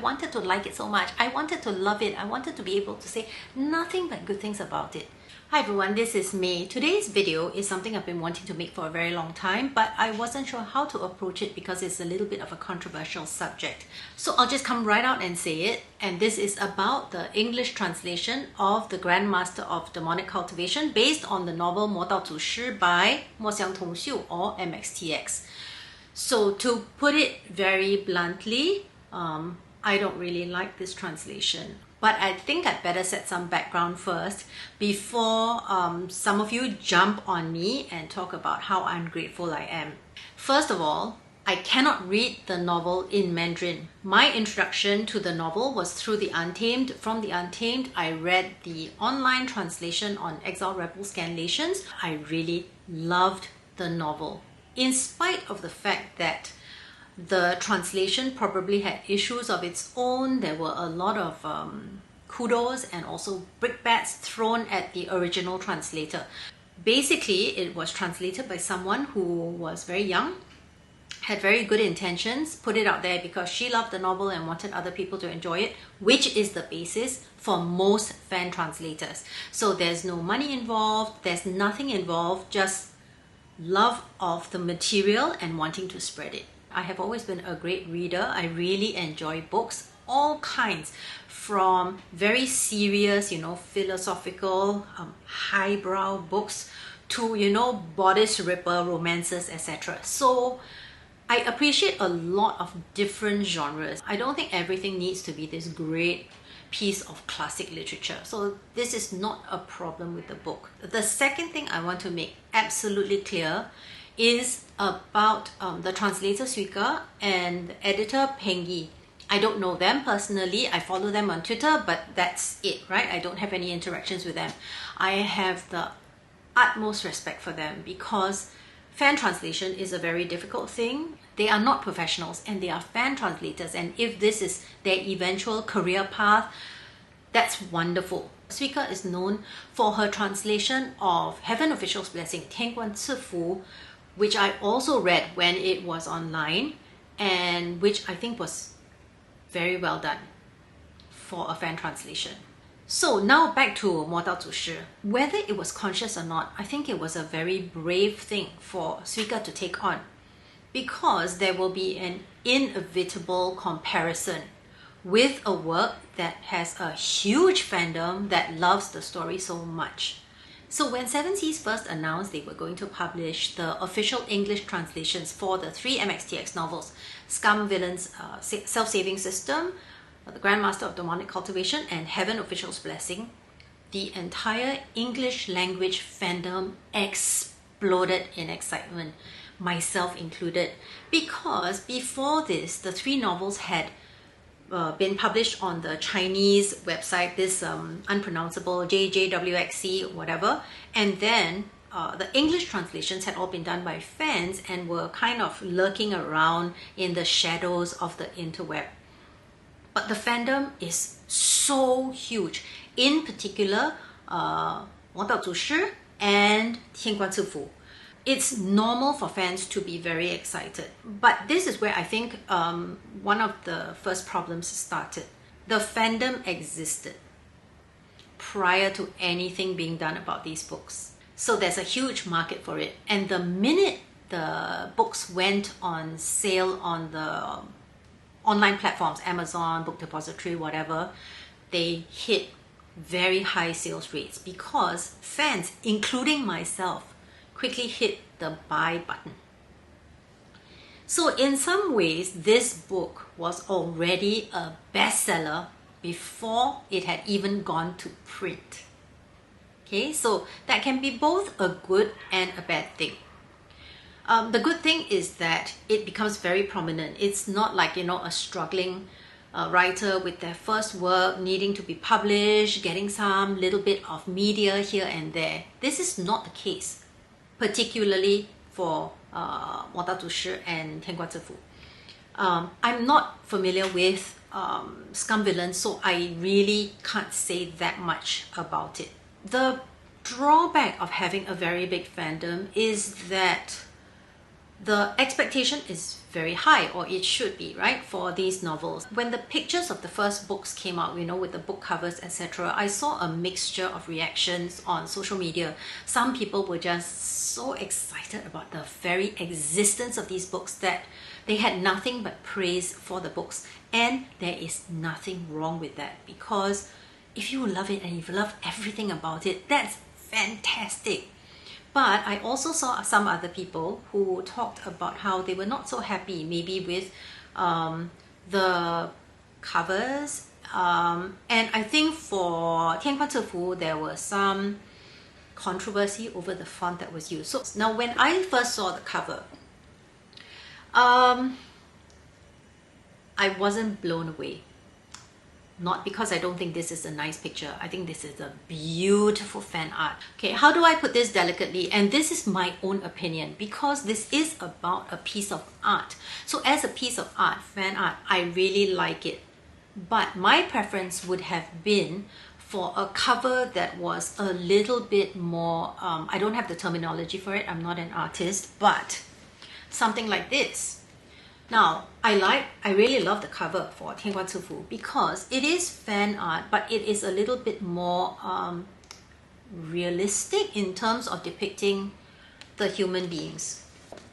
wanted to like it so much. I wanted to love it. I wanted to be able to say nothing but good things about it. Hi everyone, this is May. Today's video is something I've been wanting to make for a very long time, but I wasn't sure how to approach it because it's a little bit of a controversial subject. So I'll just come right out and say it. And this is about the English translation of The Grandmaster of Demonic Cultivation based on the novel 魔道祖师 by 墨香铜臭 or MXTX. So to put it very bluntly, I don't really like this translation. But I think I'd better set some background first before some of you jump on me and talk about how ungrateful I am. First of all, I cannot read the novel in Mandarin. My introduction to the novel was through The Untamed. From The Untamed, I read the online translation on Exile Rebel Scanlations. I really loved the novel, in spite of the fact that the translation probably had issues of its own. There were a lot of kudos and also brickbats thrown at the original translator. Basically, it was translated by someone who was very young, had very good intentions, put it out there because she loved the novel and wanted other people to enjoy it, which is the basis for most fan translators. So there's no money involved, there's nothing involved, just love of the material and wanting to spread it. I have always been a great reader. I really enjoy books, all kinds, from very serious, philosophical, highbrow books to, bodice ripper romances, etc. So I appreciate a lot of different genres. I don't think everything needs to be this great piece of classic literature. So this is not a problem with the book. The second thing I want to make absolutely clear is about the translator Suika and the editor Pengi. I don't know them personally. I follow them on Twitter, but that's it, right? I don't have any interactions with them. I have the utmost respect for them because fan translation is a very difficult thing. They are not professionals and they are fan translators. And if this is their eventual career path, that's wonderful. Suika is known for her translation of Heaven Official's Blessing, 天官赐福, which I also read when it was online and which I think was very well done for a fan translation. So now back to 魔道祖师. Whether it was conscious or not, I think it was a very brave thing for Suika to take on because there will be an inevitable comparison with a work that has a huge fandom that loves the story so much. So when Seven Seas first announced they were going to publish the official English translations for the 3 MXTX novels, Scum Villain's Self-Saving System, The Grandmaster of Demonic Cultivation, and Heaven Official's Blessing, the entire English language fandom exploded in excitement, myself included, because before this, the 3 novels had been published on the Chinese website, this unpronounceable JJWXC whatever, and then the English translations had all been done by fans and were kind of lurking around in the shadows of the interweb. But the fandom is so huge, in particular 魔道祖师 and 天官赐福. It's normal for fans to be very excited. But this is where I think one of the first problems started. The fandom existed prior to anything being done about these books. So there's a huge market for it. And the minute the books went on sale on the online platforms, Amazon, Book Depository, whatever, they hit very high sales rates because fans, including myself, quickly hit the buy button. So in some ways, this book was already a bestseller before it had even gone to print. Okay, so that can be both a good and a bad thing. The good thing is that it becomes very prominent. It's not like, a struggling writer with their first work needing to be published, getting some little bit of media here and there. This is not the case, particularly for 魔道祖师 and 天官赐福. I'm not familiar with Scum Villain, so I really can't say that much about it. The drawback of having a very big fandom is that the expectation is very high, or it should be, right, for these novels. When the pictures of the first books came out, you know, with the book covers, etc., I saw a mixture of reactions on social media. Some people were just so excited about the very existence of these books that they had nothing but praise for the books. And there is nothing wrong with that, because if you love it and you love everything about it, that's fantastic. But I also saw some other people who talked about how they were not so happy maybe with the covers. And I think for 天官赐福 there was some controversy over the font that was used. So now when I first saw the cover, I wasn't blown away. Not because I don't think this is a nice picture. I think this is a beautiful fan art. Okay, how do I put this delicately? And this is my own opinion, because this is about a piece of art. So as a piece of art, fan art, I really like it. But my preference would have been for a cover that was a little bit more, I don't have the terminology for it, I'm not an artist, but something like this. Now, I really love the cover for 天官赐福 because it is fan art, but it is a little bit more realistic in terms of depicting the human beings.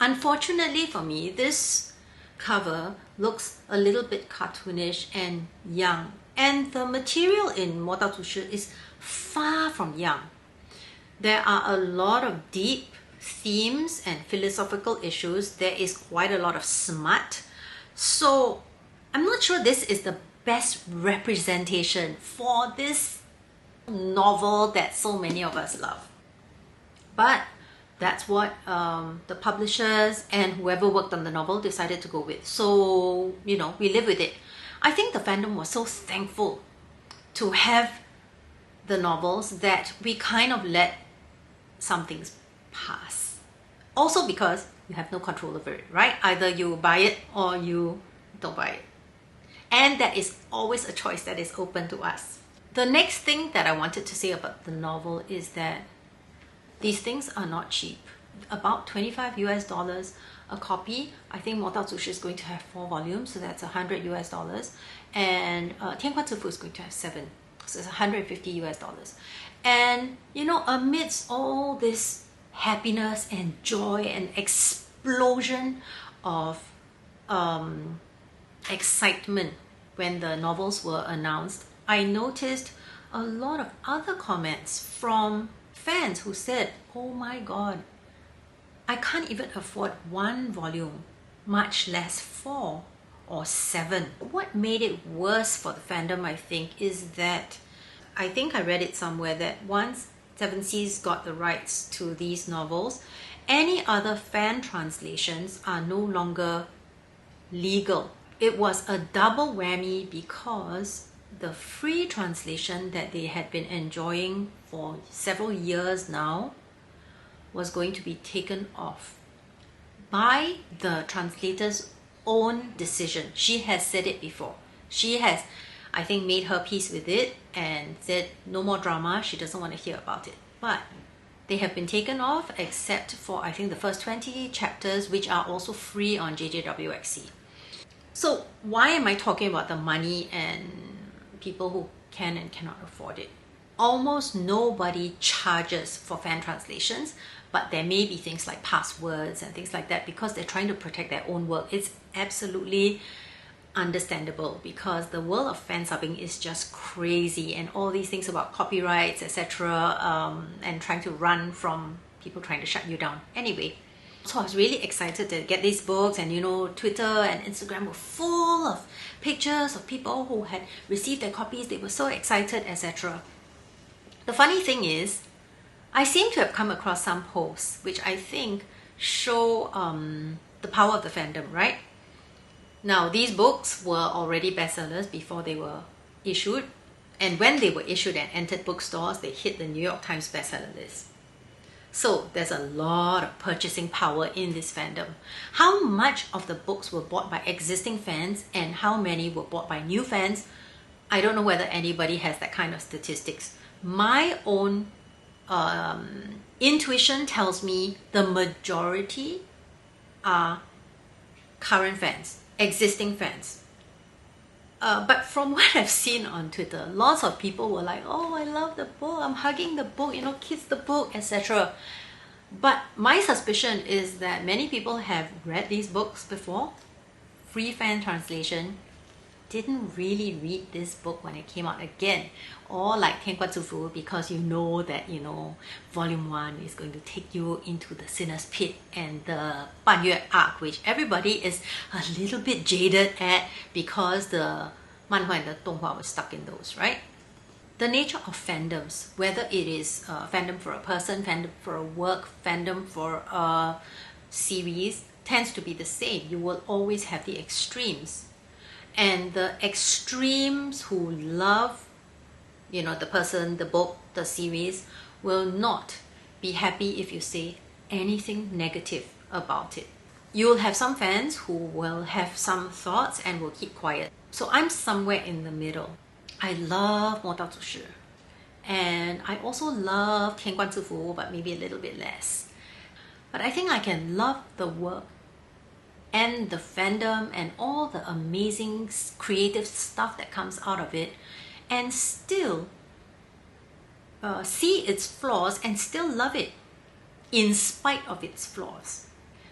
Unfortunately for me, this cover looks a little bit cartoonish and young, and the material in 魔道祖师 is far from young. There are a lot of deep themes and philosophical issues. There is quite a lot of smut. So I'm not sure this is the best representation for this novel that so many of us love. But that's what the publishers and whoever worked on the novel decided to go with. So, you know, we live with it. I think the fandom was so thankful to have the novels that we kind of let some things pass. Also because you have no control over it, right? Either you buy it or you don't buy it. And that is always a choice that is open to us. The next thing that I wanted to say about the novel is that these things are not cheap. About $25 a copy. I think 魔道祖师 is going to have 4 volumes, so that's $100. And 天官赐福 is going to have 7, so it's $150. And you know, amidst all this happiness and joy and explosion of excitement when the novels were announced, I noticed a lot of other comments from fans who said, oh my god, I can't even afford 1 volume, much less 4 or 7. What made it worse for the fandom, I think, is that I think I read it somewhere that once 7 Seas got the rights to these novels, any other fan translations are no longer legal. It was a double whammy because the free translation that they had been enjoying for several years now was going to be taken off by the translator's own decision. She has said it before. She has, I think, made her peace with it and said no more drama, she doesn't want to hear about it. But they have been taken off except for, I think, the first 20 chapters, which are also free on JJWXC. So why am I talking about the money and people who can and cannot afford it? Almost nobody charges for fan translations, but there may be things like passwords and things like that because they're trying to protect their own work. It's absolutely understandable because the world of fan subbing is just crazy, and all these things about copyrights, etc., and trying to run from people trying to shut you down. Anyway, so I was really excited to get these books, and you know, Twitter and Instagram were full of pictures of people who had received their copies. They were so excited, etc. The funny thing is, I seem to have come across some posts which I think show the power of the fandom, right? Now, these books were already bestsellers before they were issued, and when they were issued and entered bookstores, they hit the New York Times bestseller list. So there's a lot of purchasing power in this fandom. How much of the books were bought by existing fans and how many were bought by new fans? I don't know whether anybody has that kind of statistics. My own intuition tells me the majority are current fans, existing fans. But from what I've seen on Twitter, lots of people were like, oh, I love the book, I'm hugging the book, you know, kiss the book, etc. But my suspicion is that many people have read these books before, free fan translation, didn't really read this book when it came out again, or like 天官赐福, because you know that, you know, volume 1 is going to take you into the sinner's pit, and the 半月 arc, which everybody is a little bit jaded at because the 漫画 and the 动画 was stuck in those, right? The nature of fandoms, whether it is fandom for a person, fandom for a work, fandom for a series, tends to be the same. You will always have the extremes. And the extremes who love, you know, the person, the book, the series, will not be happy if you say anything negative about it. You'll have some fans who will have some thoughts and will keep quiet. So I'm somewhere in the middle. I love 魔道祖师, and I also love 天官赐福, but maybe a little bit less. But I think I can love the work and the fandom and all the amazing creative stuff that comes out of it, and still see its flaws and still love it in spite of its flaws.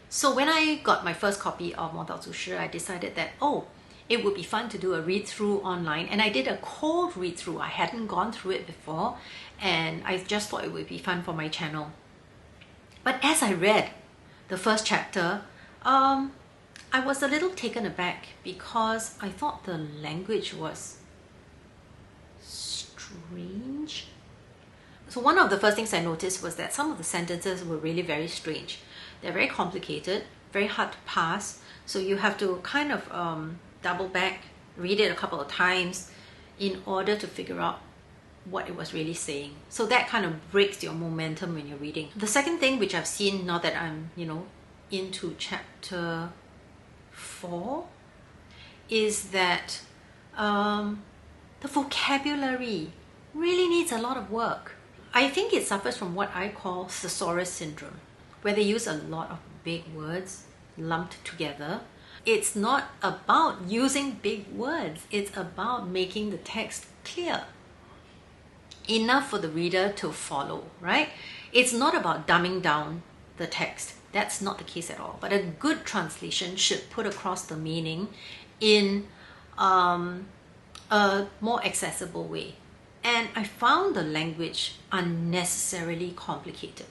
So when I got my first copy of 魔道祖师, I decided that, oh, it would be fun to do a read-through online, and I did a cold read-through. I hadn't gone through it before, and I just thought it would be fun for my channel. But as I read the first chapter, I was a little taken aback because I thought the language was strange. So one of the first things I noticed was that some of the sentences were really very strange. They're very complicated, very hard to pass, so you have to kind of double back, read it a couple of times in order to figure out what it was really saying. So that kind of breaks your momentum when you're reading. The second thing which I've seen now that I'm, you know, into chapter 4 is that the vocabulary really needs a lot of work. I think it suffers from what I call thesaurus syndrome, where they use a lot of big words lumped together. It's not about using big words, it's about making the text clear, enough for the reader to follow, right? It's not about dumbing down the text. That's not the case at all. But a good translation should put across the meaning in a more accessible way. And I found the language unnecessarily complicated.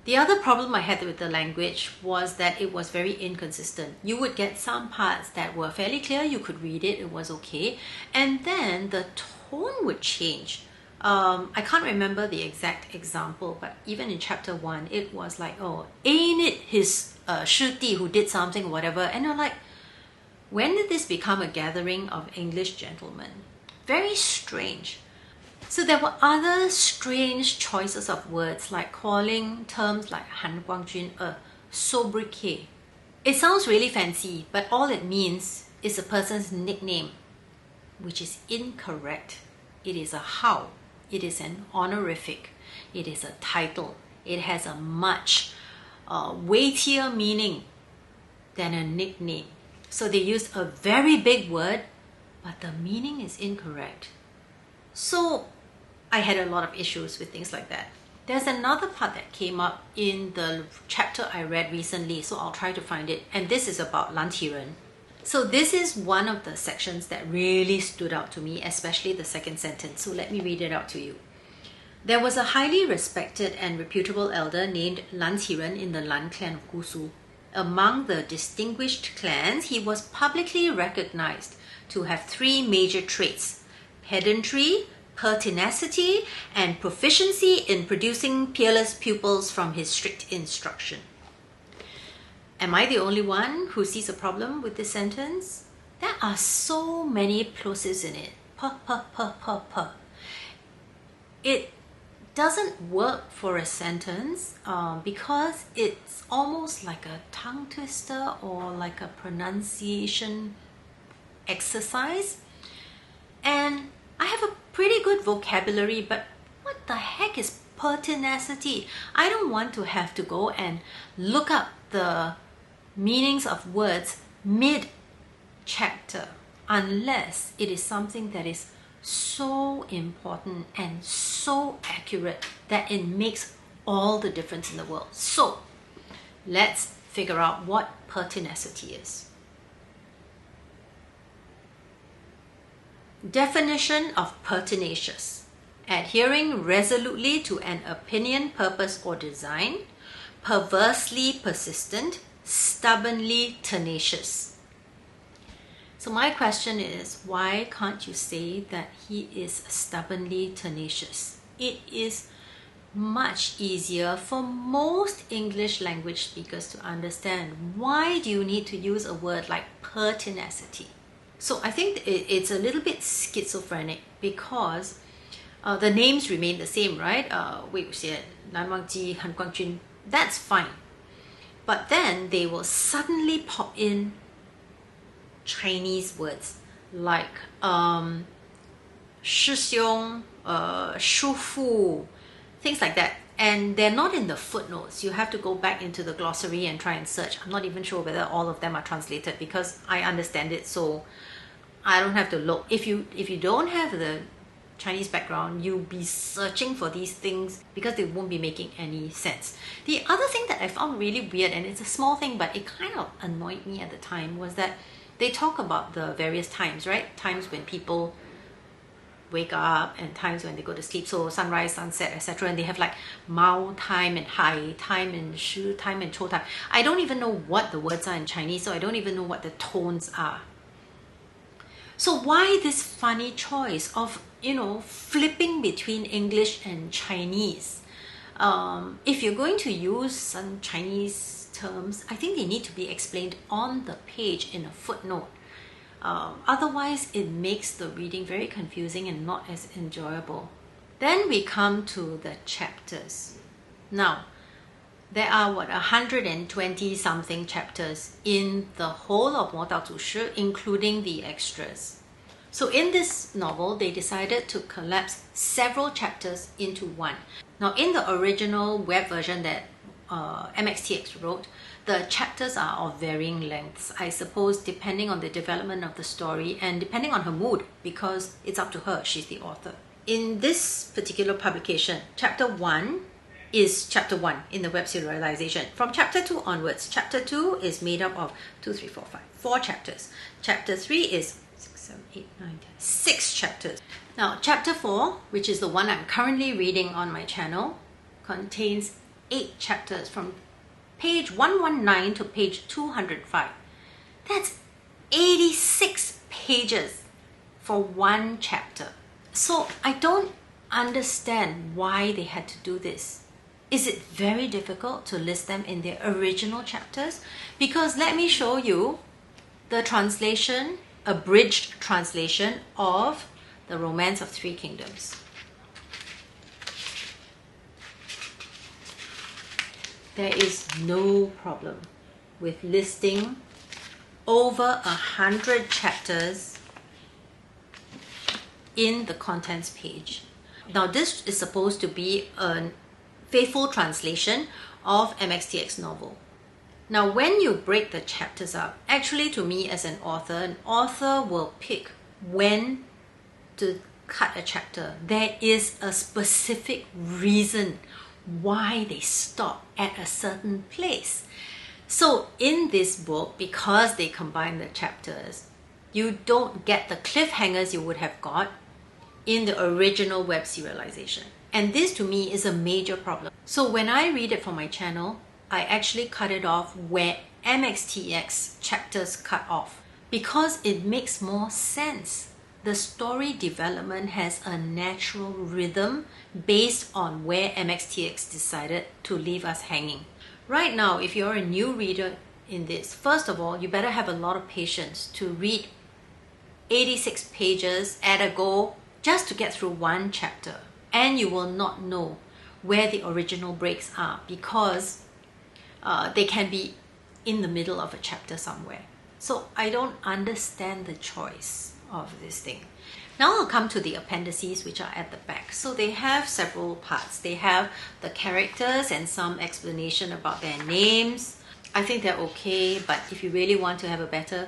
The other problem I had with the language was that it was very inconsistent. You would get some parts that were fairly clear, you could read it, it was okay. And then the tone would change. I can't remember the exact example, but even in chapter 1, it was like, oh, ain't it his 师弟 who did something, whatever. And you're like, when did this become a gathering of English gentlemen? Very strange. So there were other strange choices of words, like calling terms like 韩光君 a sobriquet. It sounds really fancy, but all it means is a person's nickname, which is incorrect. It is a how. It is an honorific. It is a title. It has a much weightier meaning than a nickname. So they used a very big word, but the meaning is incorrect. So I had a lot of issues with things like that. There's another part that came up in the chapter I read recently, so I'll try to find it. And this is about 蓝体人. So this is one of the sections that really stood out to me, especially the second sentence. So let me read it out to you. There was a highly respected and reputable elder named 蓝体人 in the Lan clan of Gusu. Among the distinguished clans, he was publicly recognized to have 3 major traits: pedantry, pertinacity, and proficiency in producing peerless pupils from his strict instruction. Am I the only one who sees a problem with this sentence? There are so many plosives in it. It doesn't work for a sentence because it's almost like a tongue twister or like a pronunciation exercise. And I have a pretty good vocabulary, but what the heck is pertinacity? I don't want to have to go and look up the meanings of words mid-chapter unless it is something that is so important and so accurate that it makes all the difference in the world. So let's figure out what pertinacity is. Definition of pertinacious: adhering resolutely to an opinion, purpose, or design, perversely persistent, stubbornly tenacious. So my question is, why can't you say that he is stubbornly tenacious? It is much easier for most English language speakers to understand. Why do you need to use a word like pertinacity? So I think it's a little bit schizophrenic because the names remain the same, right? Wei Wuxian, Nan Wangji, Han Guangjun, that's fine. But then they will suddenly pop in Chinese words like Shixiong, Shufu, things like that. And they're not in the footnotes. You have to go back into the glossary and try and search. I'm not even sure whether all of them are translated because I understand it, so I don't have to look. If you don't have the Chinese background, you'll be searching for these things because they won't be making any sense. The other thing that I found really weird, and it's a small thing, but it kind of annoyed me at the time, was that they talk about the various times, right? Times when people wake up and times when they go to sleep. So sunrise, sunset, etc. And they have like Mao time and Hai time and Shu time and Chou time. I don't even know what the words are in Chinese, so I don't even know what the tones are. So why this funny choice of, flipping between English and Chinese? If you're going to use some Chinese terms, I think they need to be explained on the page in a footnote. Otherwise, it makes the reading very confusing and not as enjoyable. Then we come to the chapters. Now, there are 120 something chapters in the whole of Mo Dao Zu Shi, including the extras. So in this novel, they decided to collapse several chapters into one. Now, in the original web version that MXTX wrote, the chapters are of varying lengths, I suppose, depending on the development of the story and depending on her mood, because it's up to her, she's the author. In this particular publication, chapter 1 is chapter 1 in the web serialization. From chapter 2 onwards, chapter 2 is made up of 4 chapters. Chapter 3 is 6 chapters. Now, chapter 4, which is the one I'm currently reading on my channel, contains 8 chapters from page 119 to page 205. That's 86 pages for one chapter. So I don't understand why they had to do this. Is it very difficult to list them in their original chapters? Because let me show you the translation, abridged translation of The Romance of Three Kingdoms. There is no problem with listing over 100 chapters in the contents page. Now, this is supposed to be a faithful translation of MXTX novel. Now, when you break the chapters up, actually to me as an author will pick when to cut a chapter. There is a specific reason why they stop at a certain place. So in this book, because they combine the chapters, you don't get the cliffhangers you would have got in the original web serialization. And this to me is a major problem. So when I read it for my channel, I actually cut it off where MXTX chapters cut off because it makes more sense. The story development has a natural rhythm based on where MXTX decided to leave us hanging. Right now, if you're a new reader in this, first of all, you better have a lot of patience to read 86 pages at a go just to get through one chapter. And you will not know where the original breaks are because they can be in the middle of a chapter somewhere. So I don't understand the choice of this thing. Now I'll come to the appendices, which are at the back. So they have several parts. They have the characters and some explanation about their names. I think they're okay, but if you really want to have a better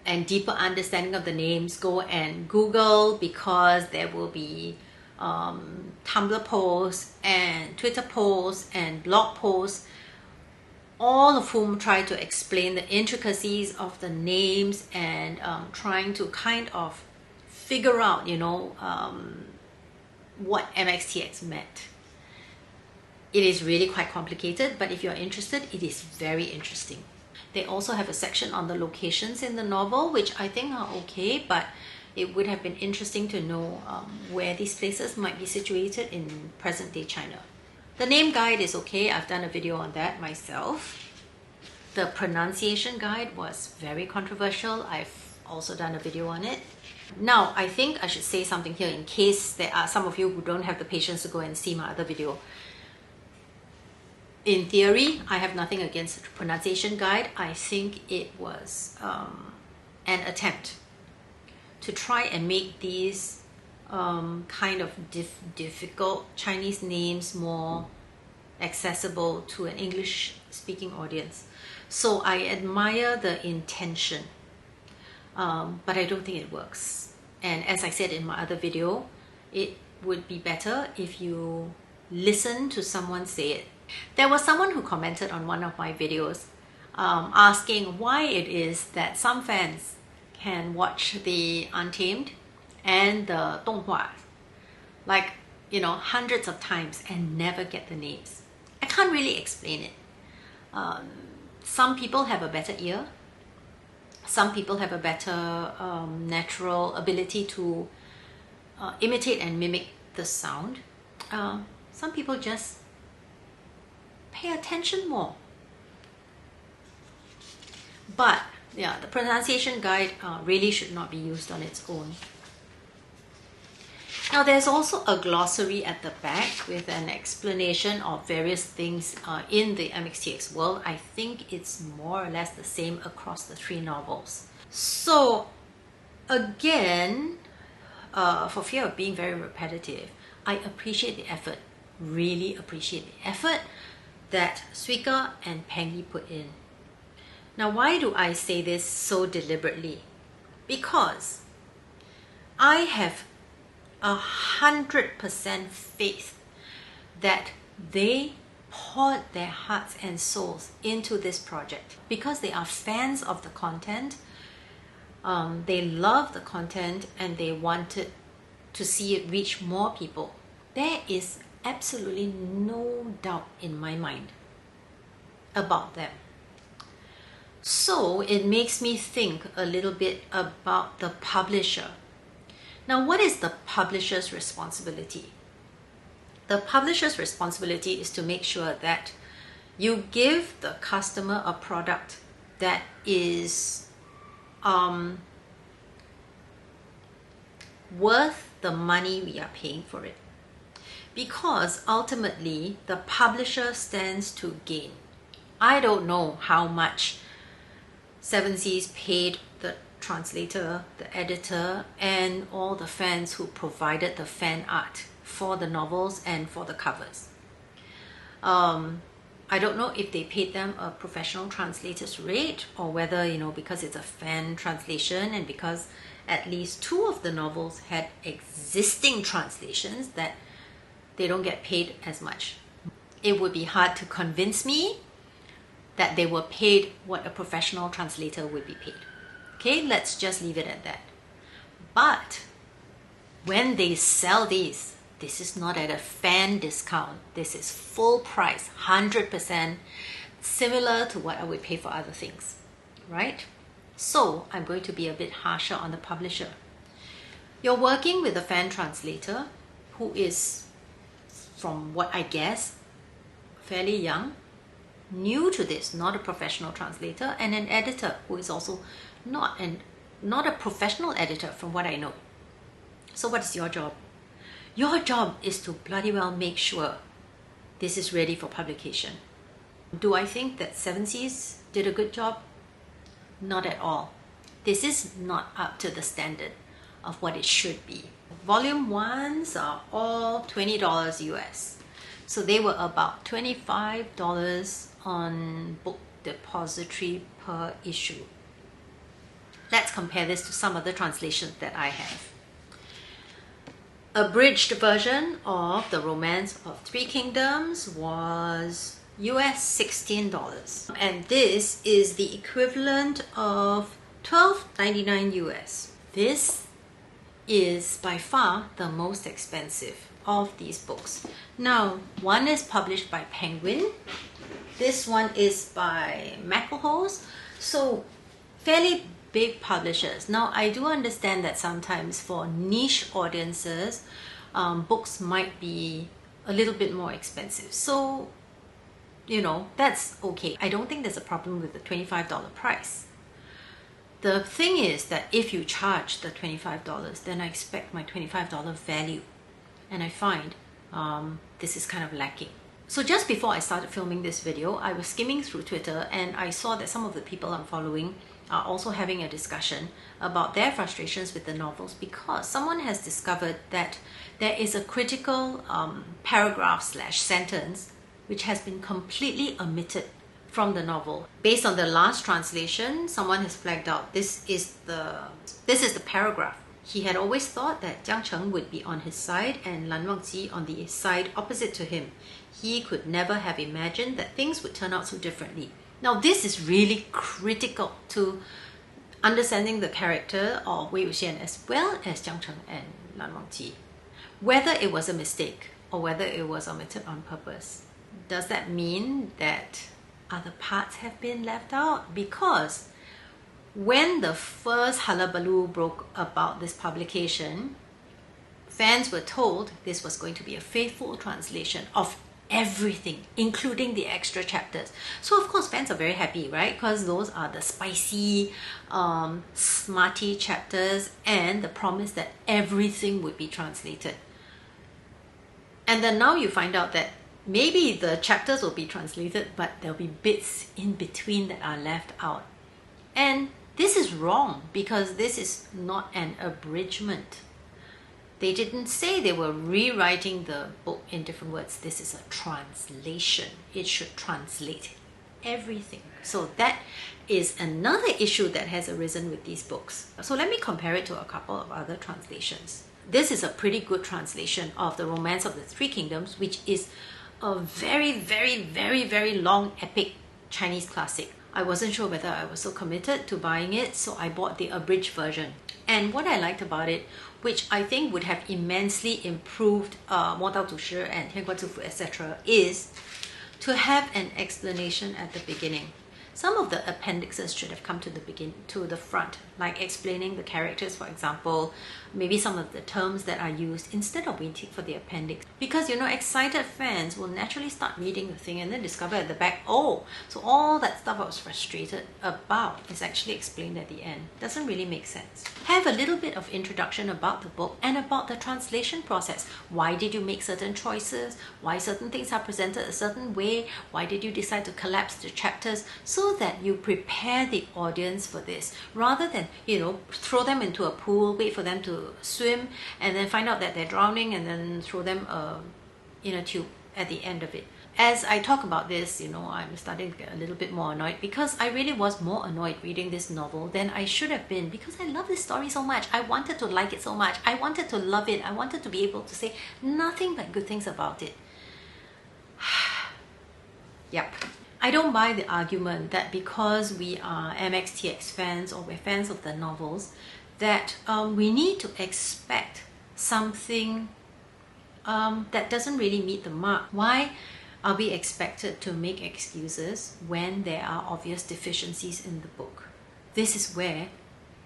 and deeper understanding of the names, go and Google, because there will be Tumblr posts and Twitter posts and blog posts, all of whom try to explain the intricacies of the names and trying to kind of figure out, you know, what MXTX meant. It is really quite complicated, but if you're interested, it is very interesting. They also have a section on the locations in the novel, which I think are okay, but it would have been interesting to know where these places might be situated in present-day China. The name guide is okay. I've done a video on that myself. The pronunciation guide was very controversial. I've also done a video on it. Now, I think I should say something here in case there are some of you who don't have the patience to go and see my other video. In theory, I have nothing against the pronunciation guide. I think it was an attempt to try and make these kind of difficult Chinese names more accessible to an English-speaking audience. So I admire the intention, but I don't think it works. And as I said in my other video, it would be better if you listen to someone say it. There was someone who commented on one of my videos asking why it is that some fans can watch the Untamed and the Donghua, like, you know, hundreds of times and never get the names. I can't really explain it. Some people have a better ear. Some people have a better natural ability to imitate and mimic the sound. Some people just pay attention more. But yeah, the pronunciation guide really should not be used on its own. Now there's also a glossary at the back with an explanation of various things in the MXTX world. I think it's more or less the same across the 3 novels. So again, for fear of being very repetitive, I appreciate the effort, really appreciate the effort that Suika and Pengi put in. Now, why do I say this so deliberately? Because I have 100% faith that they poured their hearts and souls into this project because they are fans of the content. They love the content and they wanted to see it reach more people. There is absolutely no doubt in my mind about them. So it makes me think a little bit about the publisher. Now, what is the publisher's responsibility? The publisher's responsibility is to make sure that you give the customer a product that is worth the money we are paying for it. Because ultimately, the publisher stands to gain. I don't know how much 7 Seas paid the translator, the editor, and all the fans who provided the fan art for the novels and for the covers. I don't know if they paid them a professional translator's rate or whether, you know, because it's a fan translation and because at least 2 of the novels had existing translations that they don't get paid as much. It would be hard to convince me that they were paid what a professional translator would be paid. Okay, let's just leave it at that. But when they sell these, this is not at a fan discount. This is full price, 100%, similar to what I would pay for other things, right? So I'm going to be a bit harsher on the publisher. You're working with a fan translator who is, from what I guess, fairly young, new to this, not a professional translator, and an editor who is also not a professional editor from what I know. So what is your job? Your job is to bloody well make sure this is ready for publication. Do I think that 7 Seas did a good job? Not at all. This is not up to the standard of what it should be. Volume 1s are all $20 US. So they were about $25 on depository per issue. Let's compare this to some other translations that I have. Abridged version of The Romance of Three Kingdoms was US $16, and this is the equivalent of $12.99 US. This is by far the most expensive of these books. Now, one is published by Penguin. This one is by McElhouse. So fairly big publishers. Now, I do understand that sometimes for niche audiences, books might be a little bit more expensive. So, you know, that's okay. I don't think there's a problem with the $25 price. The thing is that if you charge the $25, then I expect my $25 value. And I find this is kind of lacking. So just before I started filming this video, I was skimming through Twitter and I saw that some of the people I'm following are also having a discussion about their frustrations with the novels because someone has discovered that there is a critical paragraph/sentence which has been completely omitted from the novel. Based on the last translation, someone has flagged out this is the paragraph. He had always thought that Jiang Cheng would be on his side and Lan Wangji on the side opposite to him. He could never have imagined that things would turn out so differently. Now, this is really critical to understanding the character of Wei Wuxian as well as Jiang Cheng and Lan Wangji. Whether it was a mistake or whether it was omitted on purpose, does that mean that other parts have been left out? Because when the first hullabaloo broke about this publication, fans were told this was going to be a faithful translation of everything, including the extra chapters. So of course fans are very happy, right? Because those are the spicy, smarty chapters and the promise that everything would be translated. And then now you find out that maybe the chapters will be translated, but there'll be bits in between that are left out. And this is wrong because this is not an abridgment. They didn't say they were rewriting the book in different words. This is a translation. It should translate everything. So that is another issue that has arisen with these books. So let me compare it to a couple of other translations. This is a pretty good translation of The Romance of the Three Kingdoms, which is a very, very, very, very long epic Chinese classic. I wasn't sure whether I was so committed to buying it, so I bought the abridged version. And what I liked about it, which I think would have immensely improved Mo Dao Tu Shi and Tian Guan Zi Fu, etc., is to have an explanation at the beginning. Some of the appendixes should have come to the front, like explaining the characters, for example, maybe some of the terms that are used instead of waiting for the appendix. Because, you know, excited fans will naturally start reading the thing and then discover at the back, oh, so all that stuff I was frustrated about is actually explained at the end. Doesn't really make sense. Have a little bit of introduction about the book and about the translation process. Why did you make certain choices? Why certain things are presented a certain way? Why did you decide to collapse the chapters? So that you prepare the audience for this, rather than, you know, throw them into a pool, wait for them to swim, and then find out that they're drowning, and then throw them in a tube at the end of it. As I talk about this, you know, I'm starting to get a little bit more annoyed because I really was more annoyed reading this novel than I should have been, because I love this story so much. I wanted to like it so much. I wanted to love it. I wanted to be able to say nothing but good things about it. Yep. I don't buy the argument that because we are MXTX fans or we're fans of the novels, that we need to expect something that doesn't really meet the mark. Why are we expected to make excuses when there are obvious deficiencies in the book? This is where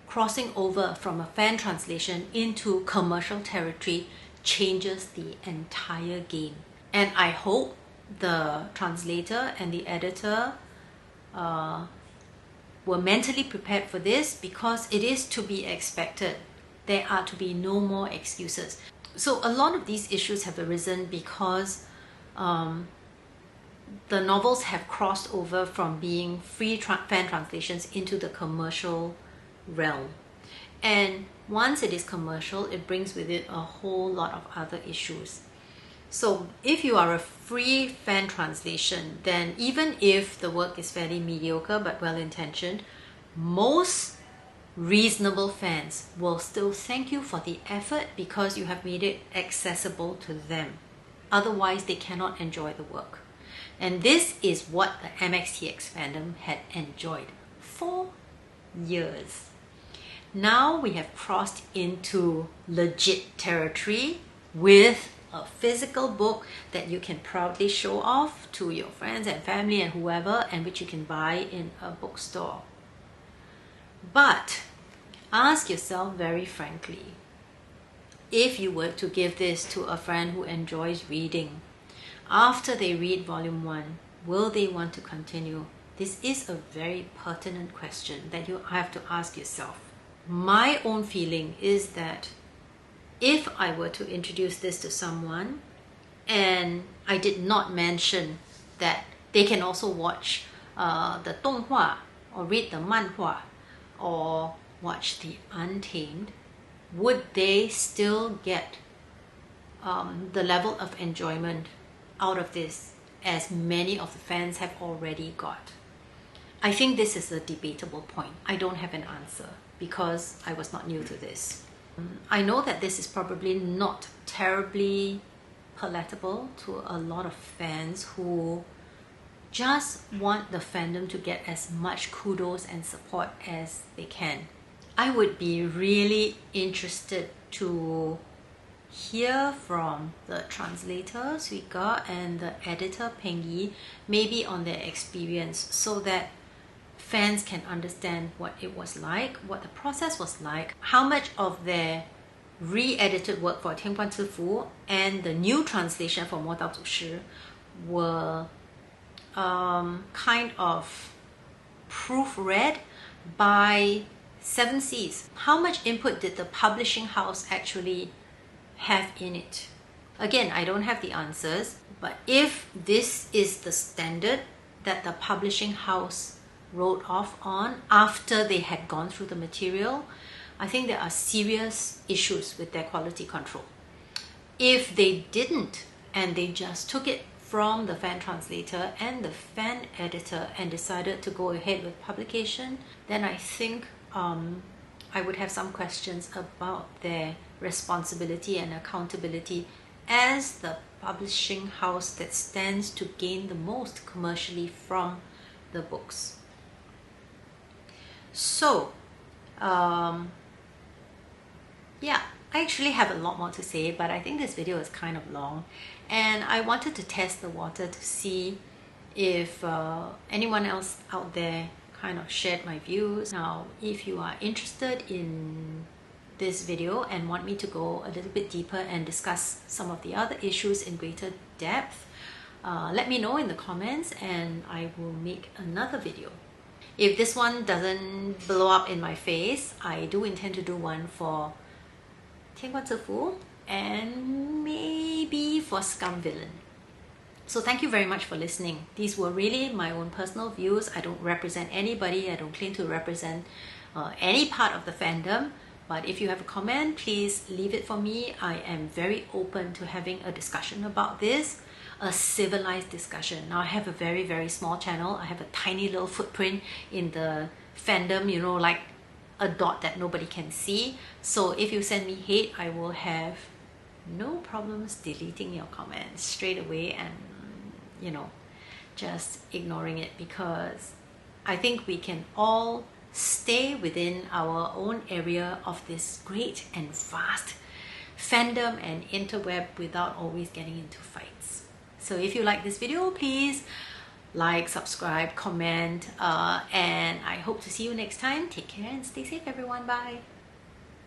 crossing over from a fan translation into commercial territory changes the entire game. And I hope the translator and the editor were mentally prepared for this, because it is to be expected. There are to be no more excuses. So a lot of these issues have arisen because the novels have crossed over from being free fan translations into the commercial realm. And once it is commercial, it brings with it a whole lot of other issues. So if you are a free fan translation, then even if the work is fairly mediocre but well-intentioned, most reasonable fans will still thank you for the effort because you have made it accessible to them. Otherwise, they cannot enjoy the work. And this is what the MXTX fandom had enjoyed for years. Now we have crossed into legit territory with a physical book that you can proudly show off to your friends and family and whoever, and which you can buy in a bookstore. But ask yourself very frankly, if you were to give this to a friend who enjoys reading, after they read volume 1, will they want to continue? This is a very pertinent question that you have to ask yourself. My own feeling is that if I were to introduce this to someone and I did not mention that they can also watch the 动画 or read the manhua or watch the Untamed, would they still get the level of enjoyment out of this as many of the fans have already got? I think this is a debatable point. I don't have an answer because I was not new to this. I know that this is probably not terribly palatable to a lot of fans who just want the fandom to get as much kudos and support as they can. I would be really interested to hear from the translator Suika and the editor Peng Yi, maybe on their experience, so that fans can understand what it was like, what the process was like, how much of their re-edited work for 天官赐福 and the new translation for 魔道祖师 were kind of proofread by 7 Seas. How much input did the publishing house actually have in it? Again, I don't have the answers, but if this is the standard that the publishing house wrote off on after they had gone through the material, I think there are serious issues with their quality control. If they didn't and they just took it from the fan translator and the fan editor and decided to go ahead with publication, then I think I would have some questions about their responsibility and accountability as the publishing house that stands to gain the most commercially from the books. So, yeah, I actually have a lot more to say, but I think this video is kind of long and I wanted to test the water to see if anyone else out there kind of shared my views. Now, if you are interested in this video and want me to go a little bit deeper and discuss some of the other issues in greater depth, let me know in the comments and I will make another video. If this one doesn't blow up in my face, I do intend to do one for 天官赐福 and maybe for Scum Villain. So thank you very much for listening. These were really my own personal views. I don't represent anybody. I don't claim to represent any part of the fandom. But if you have a comment, please leave it for me. I am very open to having a discussion about this, a civilized discussion. Now I have a very, very small channel. I have a tiny little footprint in the fandom, you know, like a dot that nobody can see. So if you send me hate, I will have no problems deleting your comments straight away and, you know, just ignoring it, because I think we can all stay within our own area of this great and vast fandom and interweb without always getting into fights. So if you like this video, please like, subscribe, comment, and I hope to see you next time. Take care and stay safe, everyone. Bye.